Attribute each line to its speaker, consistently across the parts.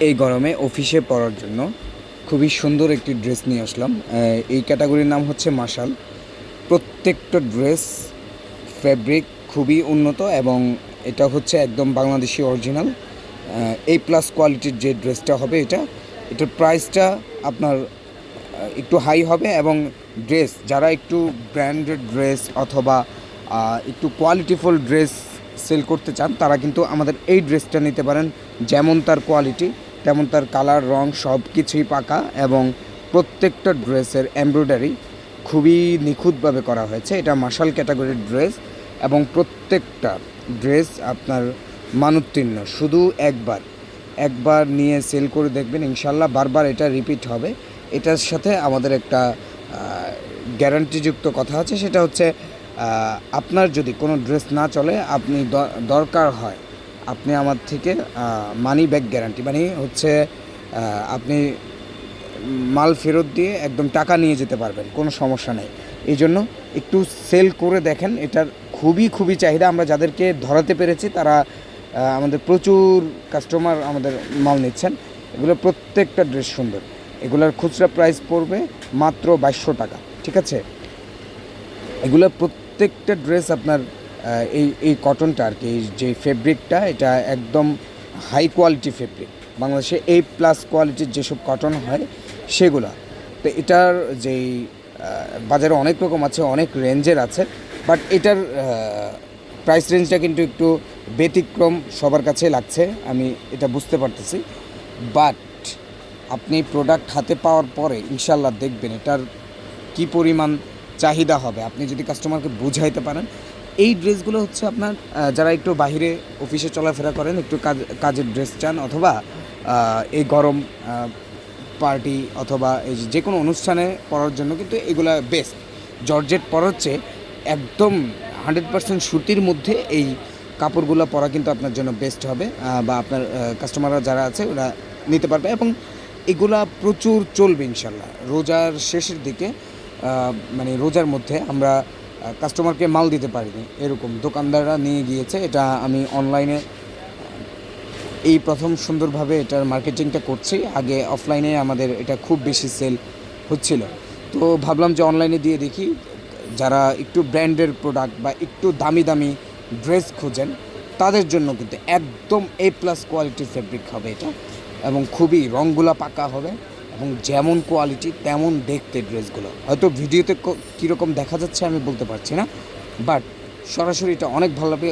Speaker 1: এই গরমে অফিসে পরার জন্য খুবই সুন্দর একটি ড্রেস নিয়ে আসলাম। এই ক্যাটাগরির নাম হচ্ছে মাশাল। প্রত্যেকটা ড্রেস ফ্যাব্রিক খুবই উন্নত এবং এটা হচ্ছে একদম বাংলাদেশি অরিজিনাল A+ কোয়ালিটির যে ড্রেসটা হবে এটার প্রাইসটা আপনার একটু হাই হবে এবং যারা একটু ব্র্যান্ডেড ড্রেস অথবা একটু কোয়ালিটিফুল ড্রেস সেল করতে চান তারা কিন্তু আমাদের এই ড্রেসটা নিতে পারেন। যেমন তার কোয়ালিটি তেমন তার কালার রং সব কিছুই পাকা এবং প্রত্যেকটা ড্রেসের এমব্রয়ডারি খুবই নিখুঁতভাবে করা হয়েছে। এটা মাশাল ক্যাটাগরির ড্রেস এবং প্রত্যেকটা ড্রেস আপনার মানোত্তীর্ণ। শুধু একবার নিয়ে সেল করে দেখবেন, ইনশাল্লাহ বারবার এটা রিপিট হবে। এটার সাথে আমাদের একটা গ্যারান্টিযুক্ত কথা আছে, সেটা হচ্ছে আপনার যদি কোনো ড্রেস না চলে, আপনি দরকার হয় আপনি আমার থেকে মানি ব্যাক গ্যারান্টি, মানে হচ্ছে আপনি মাল ফেরত দিয়ে একদম টাকা নিয়ে যেতে পারবেন, কোনো সমস্যা নেই। এই জন্য একটু সেল করে দেখেন, এটার খুবই চাহিদা। আমরা যাদেরকে ধরাতে পেরেছি তারা আমাদের প্রচুর কাস্টমার আমাদের মাল নিচ্ছেন। এগুলো প্রত্যেকটা ড্রেস সুন্দর। এগুলোর খুচরা প্রাইস পড়বে মাত্র 2200 টাকা, ঠিক আছে? এগুলো প্রত্যেকটা ড্রেস আপনার এই কটনটা আর কি, এই যে ফেব্রিকটা এটা একদম হাই কোয়ালিটি ফেব্রিক। বাংলাদেশে A+ কোয়ালিটির যেসব কটন হয় সেগুলা। তো এটার যেই বাজারে অনেক রকম আছে, অনেক রেঞ্জের আছে, বাট এটার প্রাইস রেঞ্জটা কিন্তু একটু ব্যতিক্রম সবার কাছে লাগছে, আমি এটা বুঝতে পারতেছি। বাট আপনি প্রোডাক্ট হাতে পাওয়ার পরে ইনশাল্লাহ দেখবেন এটার কী পরিমাণ চাহিদা হবে আপনি যদি কাস্টমারকে বুঝাইতে পারেন। এই ড্রেসগুলো হচ্ছে আপনার যারা একটু বাইরে অফিসে চলাফেরা করেন, একটু কাজের ড্রেস চান, অথবা এই গরম পার্টি অথবা এই যে কোনো অনুষ্ঠানে পরার জন্য কিন্তু এগুলা বেস্ট। জর্জেট পরার চেয়ে একদম 100% সুতির মধ্যে এই কাপড়গুলো পরা কিন্তু আপনার জন্য বেস্ট হবে, বা আপনার কাস্টমাররা যারা আছে ওরা নিতে পারবে এবং এগুলা প্রচুর চলবে ইনশাল্লাহ। রোজার শেষের দিকে মানে রোজার মধ্যে আমরা কাস্টমারকে মাল দিতে পারিনি, এরকম দোকানদাররা নিয়ে গিয়েছে। এটা আমি অনলাইনে এই প্রথম সুন্দরভাবে এটার মার্কেটিংটা করছি। আগে অফলাইনে আমাদের এটা খুব বেশি সেল হচ্ছিল, তো ভাবলাম যে অনলাইনে দিয়ে দেখি। যারা একটু ব্র্যান্ডের প্রোডাক্ট বা একটু দামি ড্রেস খোঁজেন তাদের জন্য কিন্তু একদম A+ কোয়ালিটির ফেব্রিক হবে এটা, এবং খুবই রঙগুলো পাকা হবে এবং যেমন কোয়ালিটি তেমন দেখতে ড্রেসগুলো। হয়তো ভিডিওতে কীরকম দেখা যাচ্ছে আমি বলতে পারছি না, বাট সরাসরি এটা অনেক ভালো লাগবে।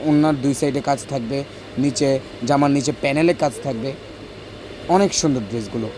Speaker 1: ওনার 2 সাইডে কাজ থাকবে, নিচে জামার নিচে প্যানেলে কাজ থাকবে, অনেক সুন্দর ড্রেসগুলো।